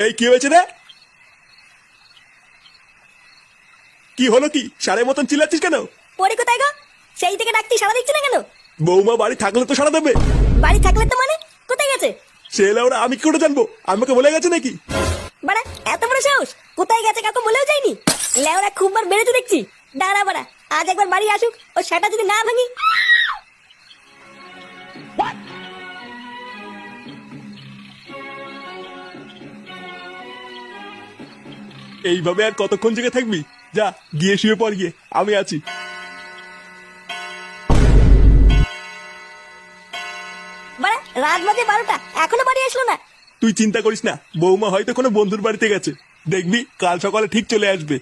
এই কি হয়েছে রে? কি হলো? কি সারের মতন চিল্লাচ্ছিস কেন? পরে কোথায় গো? সেই থেকে ডাকছি, সারা দিচ্ছে না কেন? বৌমা বাড়ি থাকলে তো সারা দেবে। বাড়ি থাকলে তো মানে কোথায় গেছে? সে ওরা আমি কি করে জানবো? আমাকে বলে গেছে নাকি? বাড়া এত বড় সাহস! কোথায় গেছে কাউকে বলেও যায়নি। লেওরা খুব বার বেড়েছে দেখছি। দাঁড়া বাড়া, আজ একবার বাড়ি আসুক, ও সেটা যদি না ভাঙি। এইভাবে আর কতক্ষণ জেগে থাকবি? যা গিয়ে শুয়ে পড় গিয়ে, আমি আছি। বাড়া রাত বাজে 12টা, এখনো বাড়ি আসলো না। তুই চিন্তা করিস না, বৌমা হয়তো কোনো বন্ধুর বাড়িতে গেছে। দেখবি কাল সকালে ঠিক চলে আসবে।